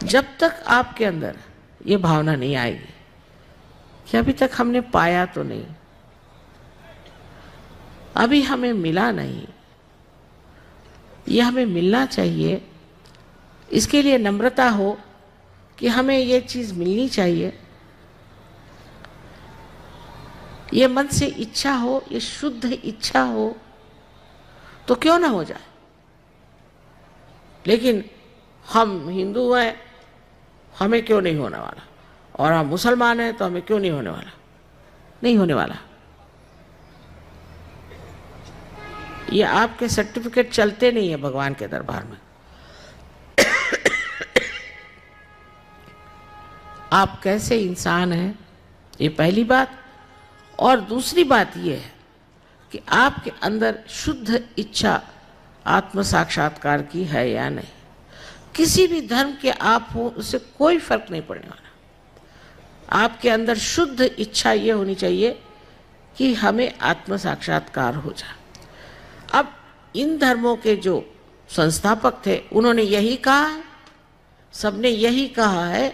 जब तक आपके अंदर ये भावना नहीं आएगी कि अभी तक हमने पाया तो नहीं, अभी हमें मिला नहीं, ये हमें मिलना चाहिए, इसके लिए नम्रता हो कि हमें ये चीज़ मिलनी चाहिए, ये मन से इच्छा हो, ये शुद्ध इच्छा हो, तो क्यों ना हो जाए। लेकिन हम हिंदू हैं, हमें क्यों नहीं होने वाला, और हम मुसलमान हैं तो हमें क्यों नहीं होने वाला। नहीं होने वाला। ये आपके सर्टिफिकेट चलते नहीं है भगवान के दरबार में। आप कैसे इंसान हैं, ये पहली बात। और दूसरी बात ये है कि आपके अंदर शुद्ध इच्छा आत्म साक्षात्कार की है या नहीं। किसी भी धर्म के आप हो, उससे कोई फर्क नहीं पड़ने वाला। आपके अंदर शुद्ध इच्छा ये होनी चाहिए कि हमें आत्म साक्षात्कार हो जाए। अब इन धर्मों के जो संस्थापक थे उन्होंने यही कहा है, सबने यही कहा है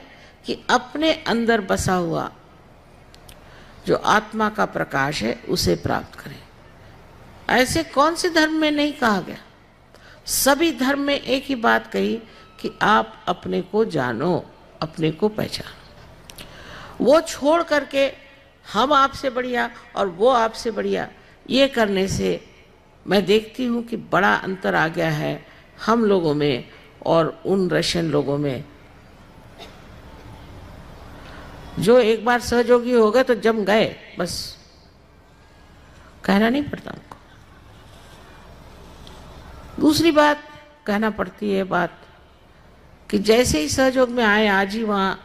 कि अपने अंदर बसा हुआ जो आत्मा का प्रकाश है उसे प्राप्त करें। ऐसे कौन से धर्म में नहीं कहा गया। सभी धर्म में एक ही बात कही कि आप अपने को जानो, अपने को पहचानो। वो छोड़ करके हम आपसे बढ़िया और वो आपसे बढ़िया, ये करने से मैं देखती हूँ कि बड़ा अंतर आ गया है हम लोगों में और उन रशियन लोगों में जो एक बार सहयोगी हो गए तो जम गए, बस कहना नहीं पड़ता उनको। दूसरी बात कहना पड़ती है बात कि जैसे ही सहयोग में आए, आज ही वहाँ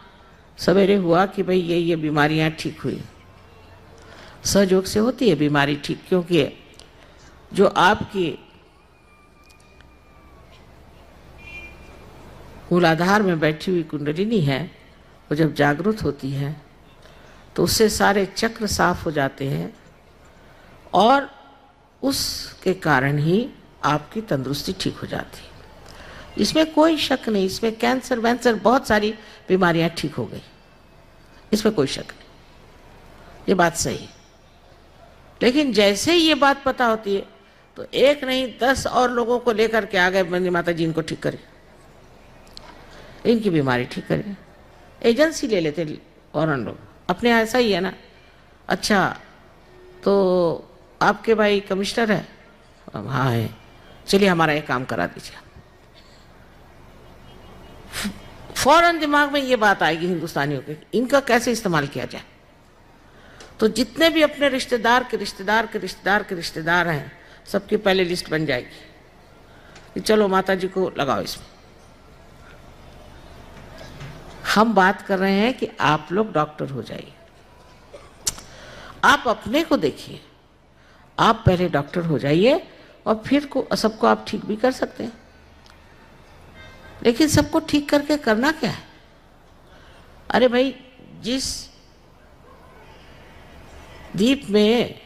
सवेरे हुआ कि भाई ये बीमारियाँ ठीक हुई। सहयोग से होती है बीमारी ठीक, क्योंकि जो आपकी मूलाधार में बैठी हुई कुंडलिनी है वो जब जागृत होती है तो उससे सारे चक्र साफ हो जाते हैं और उसके कारण ही आपकी तंदुरुस्ती ठीक हो जाती है। इसमें कोई शक नहीं। इसमें कैंसर वैंसर बहुत सारी बीमारियां ठीक हो गई, इसमें कोई शक नहीं, ये बात सही है। लेकिन जैसे ही ये बात पता होती है तो एक नहीं 10 और लोगों को लेकर के आ गए, मंदिर माता जी इनको ठीक करें, इनकी बीमारी ठीक करें। एजेंसी ले लेते और लोग अपने ऐसा ही है ना। अच्छा तो आपके भाई कमिश्नर है? हाँ है, चलिए हमारा ये काम करा दीजिए। फौरन दिमाग में ये बात आएगी हिंदुस्तानियों के, इनका कैसे इस्तेमाल किया जाए। तो जितने भी अपने रिश्तेदार के रिश्तेदार के रिश्तेदार के रिश्तेदार हैं, सबकी पहले लिस्ट बन जाएगी कि चलो माता जी को लगाओ इसमें। हम बात कर रहे हैं कि आप लोग डॉक्टर हो जाइए। आप अपने को देखिए, आप पहले डॉक्टर हो जाइए और फिर सबको आप ठीक भी कर सकते हैं। लेकिन सबको ठीक करके करना क्या है? अरे भाई, जिस दीप में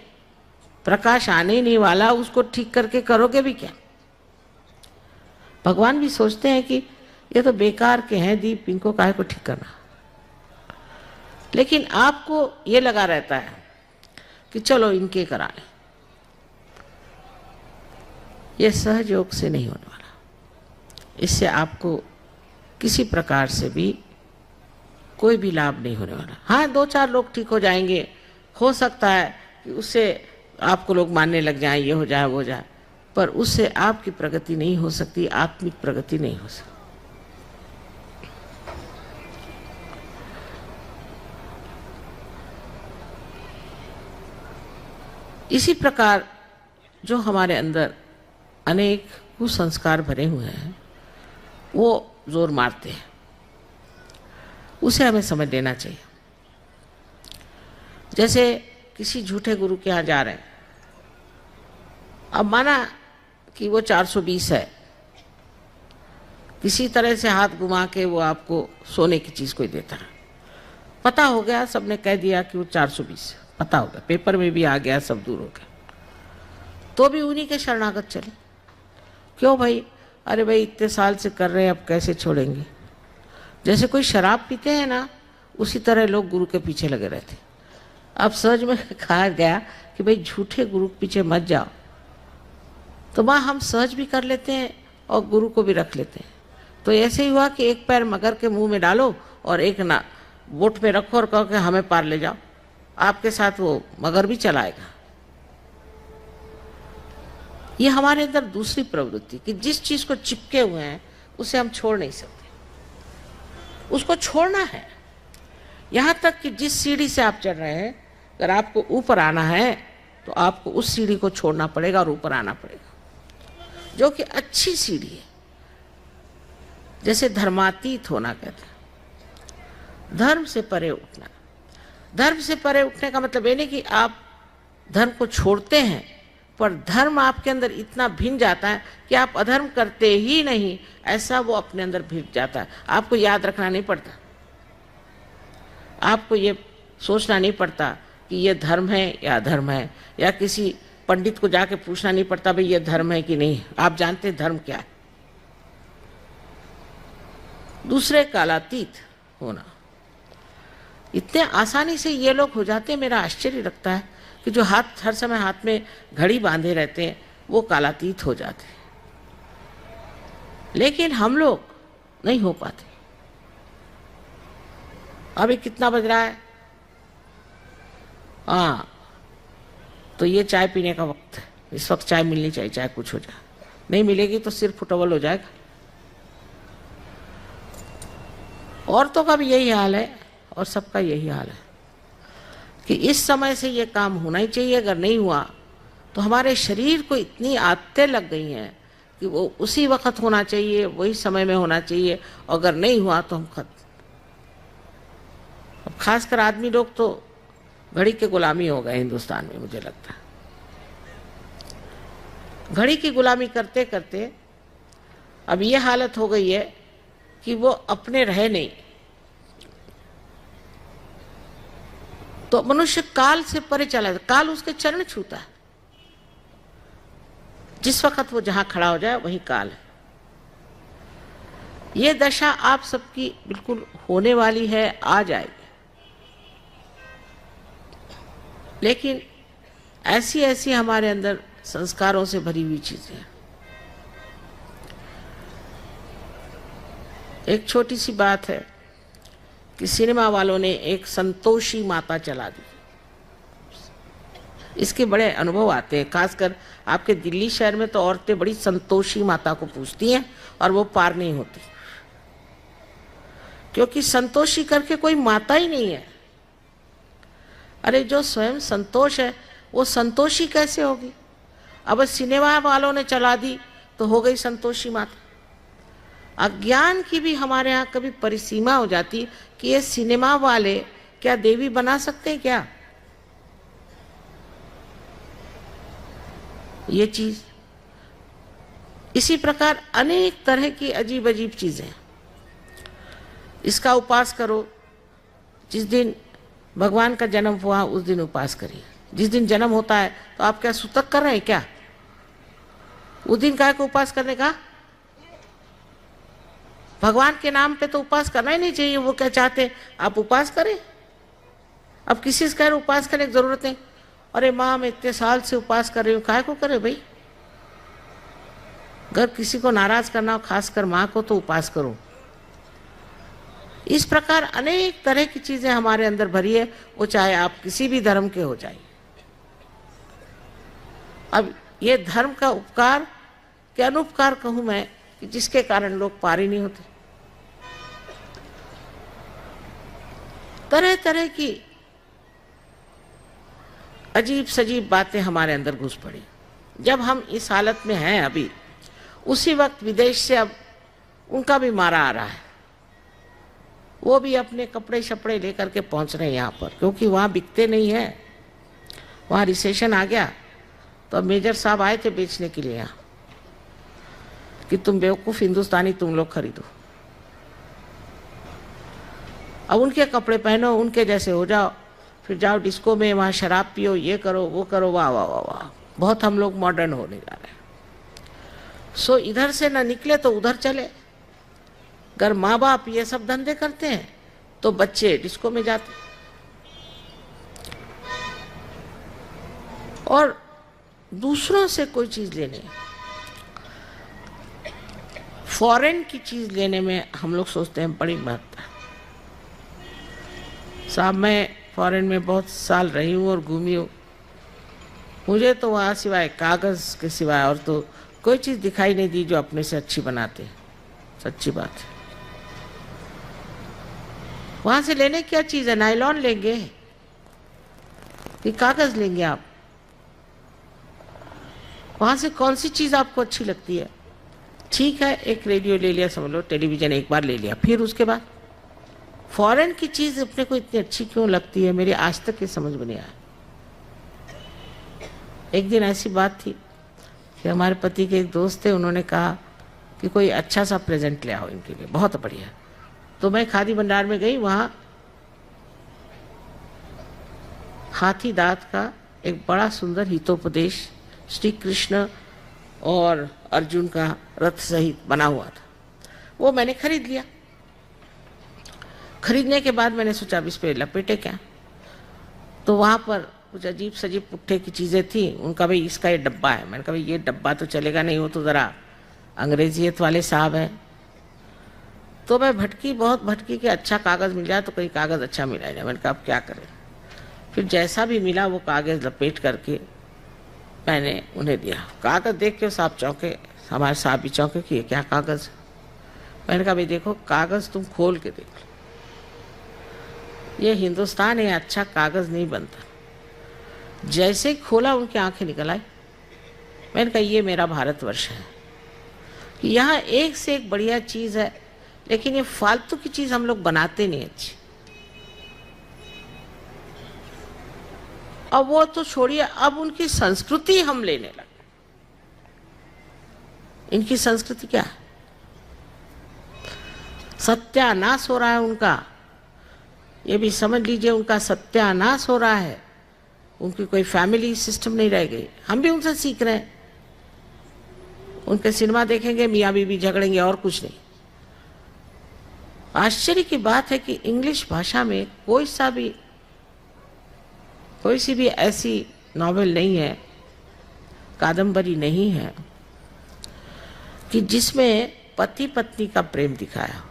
प्रकाश आने ही नहीं वाला उसको ठीक करके करोगे भी क्या? भगवान भी सोचते हैं कि ये तो बेकार के हैं दीप, इनको काहे को ठीक करना। लेकिन आपको ये लगा रहता है कि चलो इनके करा लें। ये सहयोग से नहीं होने वाला। इससे आपको किसी प्रकार से भी कोई भी लाभ नहीं होने वाला। हाँ, 2-4 लोग ठीक हो जाएंगे, हो सकता है कि उससे आपको लोग मानने लग जाएं, ये हो जाए वो हो जाए, पर उससे आपकी प्रगति नहीं हो सकती, आत्मिक प्रगति नहीं हो सकती। इसी प्रकार जो हमारे अंदर अनेक कुसंस्कार भरे हुए हैं वो जोर मारते हैं, उसे हमें समझ लेना चाहिए। जैसे किसी झूठे गुरु के यहाँ जा रहे हैं, अब माना कि वो 420 है, किसी तरह से हाथ घुमा के वो आपको सोने की चीज़ कोई देता है, पता हो गया, सबने कह दिया कि वो 420 है, पता हो गया, पेपर में भी आ गया, सब दूर हो गया, तो भी उन्हीं के शरणागत चले। क्यों भाई? अरे भाई इतने साल से कर रहे हैं, अब कैसे छोड़ेंगे? जैसे कोई शराब पीते हैं ना, उसी तरह लोग गुरु के पीछे लगे रहते। अब सहज में कहा गया कि भाई झूठे गुरु के पीछे मत जाओ, तो वहाँ हम सहज भी कर लेते हैं और गुरु को भी रख लेते हैं। तो ऐसे ही हुआ कि एक पैर मगर के मुंह में डालो और एक ना बोट में रखो और कहो कि हमें पार ले जाओ, आपके साथ वो मगर भी चलाएगा। ये हमारे अंदर दूसरी प्रवृत्ति कि जिस चीज को चिपके हुए हैं उसे हम छोड़ नहीं सकते, उसको छोड़ना है। यहां तक कि जिस सीढ़ी से आप चढ़ रहे हैं, अगर आपको ऊपर आना है तो आपको उस सीढ़ी को छोड़ना पड़ेगा और ऊपर आना पड़ेगा, जो कि अच्छी सीढ़ी है। जैसे धर्मातीत होना कहते हैं, धर्म से परे उठना। धर्म से परे उठने का मतलब ये नहीं कि आप धर्म को छोड़ते हैं, पर धर्म आपके अंदर इतना भिन जाता है कि आप अधर्म करते ही नहीं, ऐसा वो अपने अंदर भिन जाता है। आपको याद रखना नहीं पड़ता, आपको ये सोचना नहीं पड़ता कि ये धर्म है या अधर्म है, या किसी पंडित को जाके पूछना नहीं पड़ता भाई ये धर्म है कि नहीं। आप जानते धर्म क्या है। दूसरे कालातीत होना, इतने आसानी से ये लोग हो जाते हैं। मेरा आश्चर्य लगता है कि जो हाथ हर समय हाथ में घड़ी बांधे रहते हैं वो कालातीत हो जाते हैं, लेकिन हम लोग नहीं हो पाते। अभी कितना बज रहा है? हाँ, तो ये चाय पीने का वक्त है। इस वक्त चाय मिलनी चाहिए, चाहे कुछ हो जाए। नहीं मिलेगी तो सिर फुटबल हो जाएगा। औरतों का भी यही हाल है और सबका यही हाल है कि इस समय से ये काम होना ही चाहिए। अगर नहीं हुआ तो हमारे शरीर को इतनी आदतें लग गई हैं कि वो उसी वक्त होना चाहिए, वही समय में होना चाहिए, और अगर नहीं हुआ तो हम खत्म। अब खासकर आदमी लोग तो घड़ी के गुलामी हो गए हिंदुस्तान में, मुझे लगता है। घड़ी की गुलामी करते करते अब ये हालत हो गई है कि वो अपने रहे नहीं, तो मनुष्य काल से परे चला जाता। काल उसके चरण छूता है, जिस वक्त वो जहां खड़ा हो जाए वही काल है। ये दशा आप सबकी बिल्कुल होने वाली है, आ जाएगी। लेकिन ऐसी ऐसी हमारे अंदर संस्कारों से भरी हुई चीजें हैं। एक छोटी सी बात है कि सिनेमा वालों ने एक संतोषी माता चला दी। इसके बड़े अनुभव आते हैं, खासकर आपके दिल्ली शहर में तो औरतें बड़ी संतोषी माता को पूजती हैं और वो पार नहीं होती, क्योंकि संतोषी करके कोई माता ही नहीं है। अरे जो स्वयं संतोष है वो संतोषी कैसे होगी? अब सिनेमा वालों ने चला दी तो हो गई संतोषी माता। अज्ञान की भी हमारे यहाँ कभी परिसीमा हो जाती है कि ये सिनेमा वाले क्या देवी बना सकते हैं क्या? ये चीज, इसी प्रकार अनेक तरह की अजीब अजीब चीजें। इसका उपास करो, जिस दिन भगवान का जन्म हुआ उस दिन उपास करिए। जिस दिन जन्म होता है तो आप क्या सूतक कर रहे हैं क्या? उस दिन काय को उपास करने का? भगवान के नाम पे तो उपास करना ही नहीं चाहिए। वो क्या चाहते आप उपास करें? अब किसी से कह रहे उपास करने की जरूरत है? अरे माँ मैं इतने साल से उपास कर रही हूँ, काय को करे भाई? अगर किसी को नाराज करना हो, खासकर माँ को, तो उपास करो। इस प्रकार अनेक तरह की चीजें हमारे अंदर भरी है, वो चाहे आप किसी भी धर्म के हो जाइए। अब ये धर्म का उपकार के अनुपकार कहूं मैं कि जिसके कारण लोग पार ही नहीं होते। तरह तरह की अजीब सजीब बातें हमारे अंदर घुस पड़ी। जब हम इस हालत में हैं अभी, उसी वक्त विदेश से अब उनका भी मारा आ रहा है। वो भी अपने कपड़े शपड़े लेकर के पहुंच रहे हैं यहाँ पर, क्योंकि वहाँ बिकते नहीं है। वहाँ रिसेशन आ गया तो अब मेजर साहब आए थे बेचने के लिए यहाँ कि तुम बेवकूफ़ हिंदुस्तानी तुम लोग खरीदो, अब उनके कपड़े पहनो, उनके जैसे हो जाओ, फिर जाओ डिस्को में, वहाँ शराब पियो, ये करो वो करो। वाह वाह वाह वाह, बहुत हम लोग मॉडर्न होने जा रहे हैं। सो इधर से ना निकले तो उधर चले। अगर माँ बाप ये सब धंधे करते हैं तो बच्चे डिस्को में जाते हैं। और दूसरों से कोई चीज लेने, फॉरेन की चीज लेने में हम लोग सोचते हैं बड़ी महत्ता है। साहब मैं फॉरेन में बहुत साल रही हूँ और घूमी हूँ, मुझे तो वहाँ सिवाय कागज़ के सिवाय और तो कोई चीज़ दिखाई नहीं दी जो अपने से अच्छी बनाते हैं। सच्ची बात है। वहाँ से लेने क्या चीज़ है? नायलॉन लेंगे कि कागज़ लेंगे आप? वहाँ से कौन सी चीज़ आपको अच्छी लगती है? ठीक है, एक रेडियो ले लिया समझ लो, टेलीविज़न एक बार ले लिया, फिर उसके बाद फॉरेन की चीज़ अपने को इतनी अच्छी क्यों लगती है, मेरी आज तक ये समझ में नहीं आया। एक दिन ऐसी बात थी कि हमारे पति के एक दोस्त थे, उन्होंने कहा कि कोई अच्छा सा प्रेजेंट ले आओ इनके लिए, बहुत बढ़िया। तो मैं खादी भंडार में गई, वहाँ हाथी दांत का एक बड़ा सुंदर हितोपदेश श्री कृष्ण और अर्जुन का रथ सहित बना हुआ था, वो मैंने खरीद लिया। खरीदने के बाद मैंने सोचा अब इस पे लपेटे क्या, तो वहाँ पर कुछ अजीब सजीब पुट्ठे की चीज़ें थी। उनका भाई इसका ये डब्बा है, मैंने कहा भाई ये डब्बा तो चलेगा नहीं, वो तो ज़रा अंग्रेजियत वाले साहब हैं। तो मैं भटकी, बहुत भटकी कि अच्छा कागज़ मिल जाए तो कोई कागज़ अच्छा मिला जाए। मैंने कहा अब क्या करें, फिर जैसा भी मिला वो कागज़ लपेट करके मैंने उन्हें दिया। कागज़ देख के साहब चौंके, हमारे साहब भी चौंके कि ये क्या कागज़ है। मैंने कहा भाई देखो कागज़ तुम खोल के देख लो, ये हिंदुस्तान है, अच्छा कागज़ नहीं बनता। जैसे ही खोला उनकी आंखें निकल आई। मैंने कहा ये मेरा भारतवर्ष है, यहाँ एक से एक बढ़िया चीज़ है, लेकिन ये फालतू की चीज़ हम लोग बनाते नहीं अच्छी। अब वो तो छोड़िए, अब उनकी संस्कृति हम लेने लगे। इनकी संस्कृति क्या है? सत्यानाश हो रहा है उनका, ये भी समझ लीजिए, उनका सत्यानाश हो रहा है। उनकी कोई फैमिली सिस्टम नहीं रह गई। हम भी उनसे सीख रहे हैं। उनके सिनेमा देखेंगे, मियाँ बीवी झगड़ेंगे और कुछ नहीं। आश्चर्य की बात है कि इंग्लिश भाषा में कोई सी भी ऐसी नॉवेल नहीं है, कादंबरी नहीं है कि जिसमें पति पत्नी का प्रेम दिखाया हो।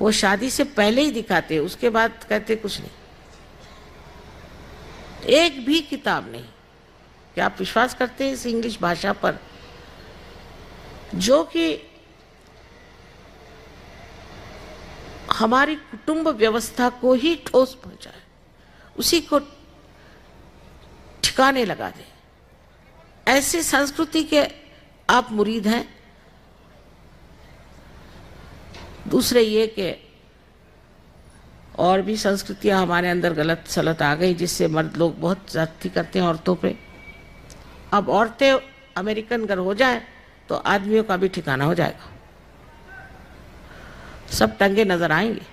वो शादी से पहले ही दिखाते, उसके बाद कहते कुछ नहीं। एक भी किताब नहीं। क्या आप विश्वास करते हैं इस इंग्लिश भाषा पर, जो कि हमारी कुटुंब व्यवस्था को ही ठोस पहुंचाए, उसी को ठिकाने लगा दे? ऐसी संस्कृति के आप मुरीद हैं। दूसरे ये कि और भी संस्कृतियां हमारे अंदर गलत सलत आ गई, जिससे मर्द लोग बहुत ज्यादती करते हैं औरतों पे। अब औरतें अमेरिकन अगर हो जाए तो आदमियों का भी ठिकाना हो जाएगा, सब टंगे नजर आएंगे।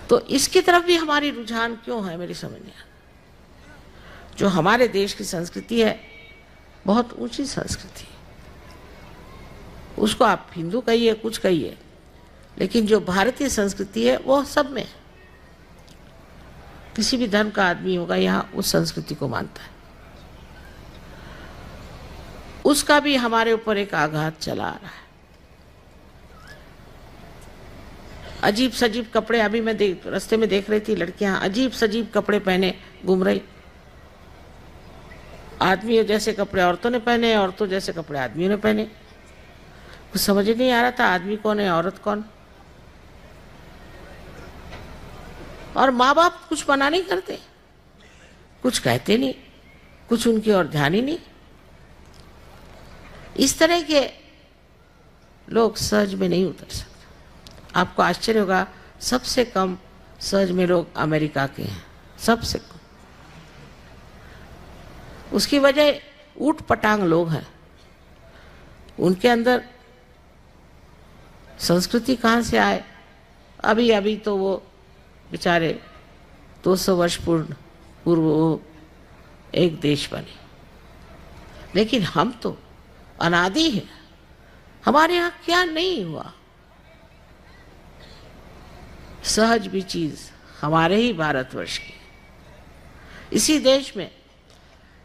तो इसकी तरफ भी हमारी रुझान क्यों है, मेरी समझ नहीं आता। जो हमारे देश की संस्कृति है, बहुत ऊंची संस्कृति, उसको आप हिंदू कहिए कुछ कहिए, लेकिन जो भारतीय संस्कृति है वो सब में, किसी भी धर्म का आदमी होगा यहाँ उस संस्कृति को मानता है। उसका भी हमारे ऊपर एक आघात चला आ रहा है। अजीब सजीब कपड़े, अभी मैं रास्ते में देख रही थी, लड़कियां अजीब सजीब कपड़े पहने घूम रही। आदमियों जैसे कपड़े औरतों ने पहने, औरतों जैसे कपड़े आदमियों ने पहने। कुछ समझ ही नहीं आ रहा था आदमी कौन है औरत कौन। और माँ बाप कुछ मना नहीं करते, कुछ कहते नहीं, कुछ उनकी ओर ध्यान ही नहीं। इस तरह के लोग सहज में नहीं उतर सकते। आपको आश्चर्य होगा, सबसे कम सहज में लोग अमेरिका के हैं, सबसे कम। उसकी वजह ऊट पटांग लोग हैं। उनके अंदर संस्कृति कहाँ से आए? अभी अभी तो वो बेचारे 200 वर्ष पूर्व वो एक देश बने, लेकिन हम तो अनादि है। हमारे यहाँ क्या नहीं हुआ, सहज भी चीज हमारे ही भारतवर्ष की, इसी देश में,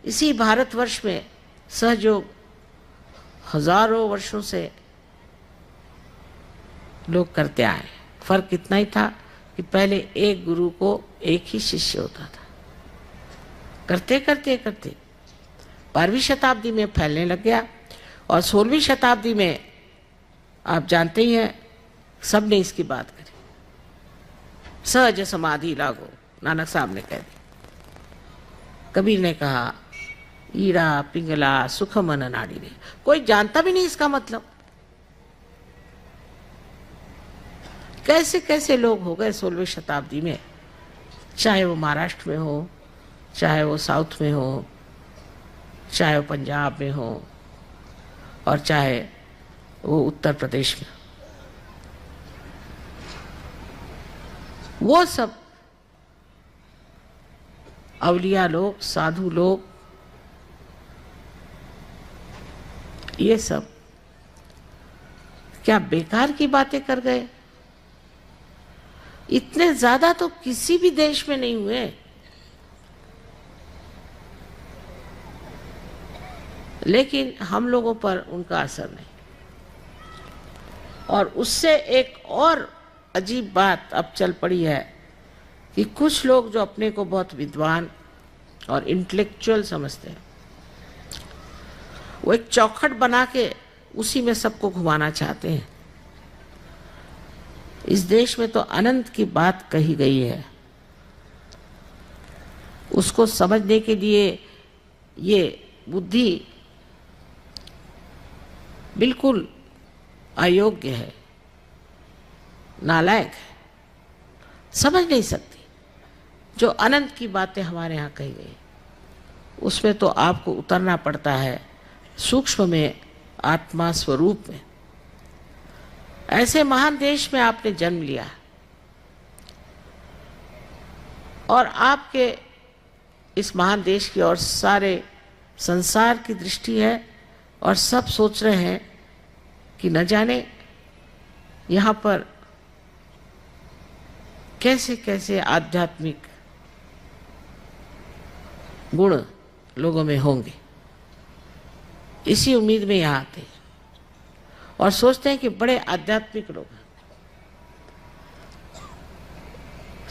इसी भारतवर्ष में सहयोग हजारों वर्षों से लोग करते आए। फर्क इतना ही था कि पहले एक गुरु को एक ही शिष्य होता था। करते करते करते 12वीं शताब्दी में फैलने लग गया और 16वीं शताब्दी में आप जानते ही हैं सबने इसकी बात करी। सहज समाधि लागो, नानक साहब ने कह दी। कबीर ने कहा ईड़ा पिंगला सुख मन नाड़ी रे। कोई जानता भी नहीं इसका मतलब। कैसे कैसे लोग हो गए 16वीं शताब्दी में, चाहे वो महाराष्ट्र में हो, चाहे वो साउथ में हो, चाहे वो पंजाब में हो, और चाहे वो उत्तर प्रदेश में। वो सब अवलिया लोग, साधु लोग, ये सब क्या बेकार की बातें कर गए? इतने ज्यादा तो किसी भी देश में नहीं हुए। लेकिन हम लोगों पर उनका असर नहीं। और उससे एक और अजीब बात अब चल पड़ी है कि कुछ लोग जो अपने को बहुत विद्वान और इंटेलेक्चुअल समझते हैं, वो एक चौखट बना के उसी में सबको घुमाना चाहते हैं। इस देश में तो अनंत की बात कही गई है, उसको समझने के लिए ये बुद्धि बिल्कुल अयोग्य है, नालायक है, समझ नहीं सकती। जो अनंत की बातें हमारे यहाँ कही गई, उसमें तो आपको उतरना पड़ता है सूक्ष्म में, आत्मा स्वरूप में। ऐसे महान देश में आपने जन्म लिया और आपके इस महान देश की और सारे संसार की दृष्टि है और सब सोच रहे हैं कि न जाने यहाँ पर कैसे कैसे आध्यात्मिक गुण लोगों में होंगे। इसी उम्मीद में यहाँ आते हैं और सोचते हैं कि बड़े आध्यात्मिक लोग हैं।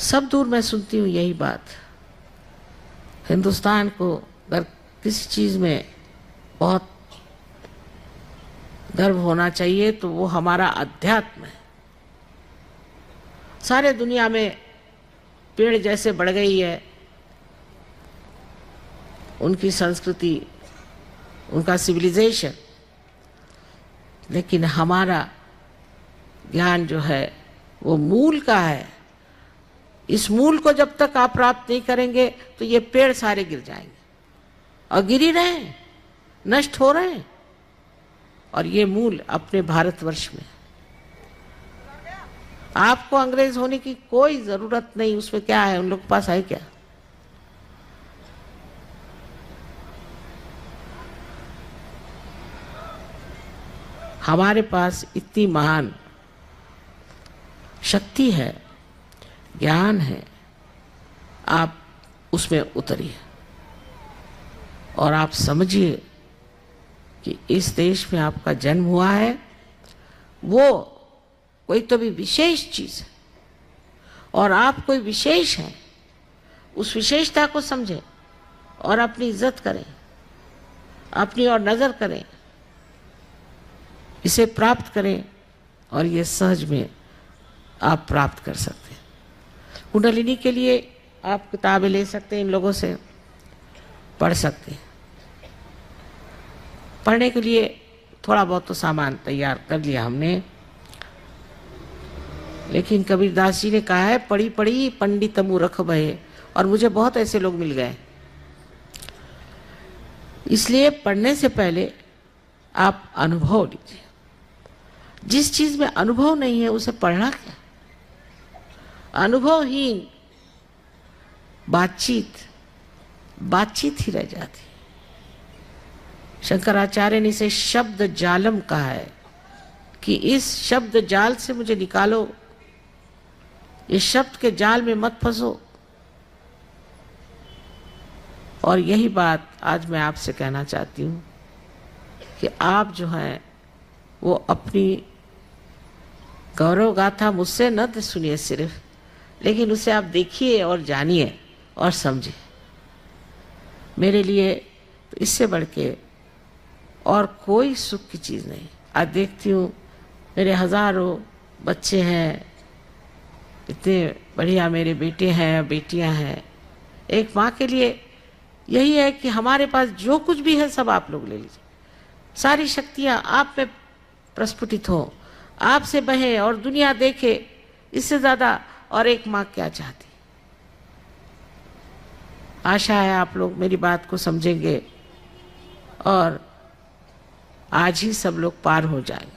सब दूर मैं सुनती हूँ यही बात। हिंदुस्तान को अगर किसी चीज में बहुत गर्व होना चाहिए तो वो हमारा अध्यात्म है। सारे दुनिया में पेड़ जैसे बढ़ गई है उनकी संस्कृति, उनका सिविलाइजेशन, लेकिन हमारा ज्ञान जो है वो मूल का है। इस मूल को जब तक आप प्राप्त नहीं करेंगे तो ये पेड़ सारे गिर जाएंगे और गिर ही रहे हैं, नष्ट हो रहे हैं। और ये मूल अपने भारतवर्ष में। आपको अंग्रेज होने की कोई जरूरत नहीं। उसमें क्या है, उन लोग के पास है क्या? हमारे पास इतनी महान शक्ति है, ज्ञान है, आप उसमें उतरिए और आप समझिए कि इस देश में आपका जन्म हुआ है, वो कोई तो भी विशेष चीज है और आप कोई विशेष हैं। उस विशेषता को समझें और अपनी इज्जत करें, अपनी ओर नजर करें, इसे प्राप्त करें और ये सहज में आप प्राप्त कर सकते हैं। कुंडलिनी के लिए आप किताबें ले सकते हैं, इन लोगों से पढ़ सकते हैं। पढ़ने के लिए थोड़ा बहुत तो सामान तैयार कर लिया हमने, लेकिन कबीरदास जी ने कहा है पढ़ी पढ़ी पंडित मूर्ख भये, और मुझे बहुत ऐसे लोग मिल गए। इसलिए पढ़ने से पहले आप अनुभव लीजिए। जिस चीज में अनुभव नहीं है उसे पढ़ना क्या? अनुभवहीन बातचीत ही रह जाती। शंकराचार्य ने इसे शब्द जालम कहा है कि इस शब्द जाल से मुझे निकालो, इस शब्द के जाल में मत फंसो। और यही बात आज मैं आपसे कहना चाहती हूँ कि आप जो हैं वो अपनी गौरव गाथा मुझसे न सुनिए सिर्फ, लेकिन उसे आप देखिए और जानिए और समझिए। मेरे लिए तो इससे बढ़ के और कोई सुख की चीज़ नहीं। आज देखती हूँ मेरे हज़ारों बच्चे हैं, इतने बढ़िया मेरे बेटे हैं, बेटियां हैं। एक माँ के लिए यही है कि हमारे पास जो कुछ भी है सब आप लोग ले लीजिए, सारी शक्तियाँ आप में प्रस्फुटित हो, आपसे बहे और दुनिया देखे। इससे ज़्यादा और एक माँ क्या चाहती। आशा है आप लोग मेरी बात को समझेंगे और आज ही सब लोग पार हो जाएंगे।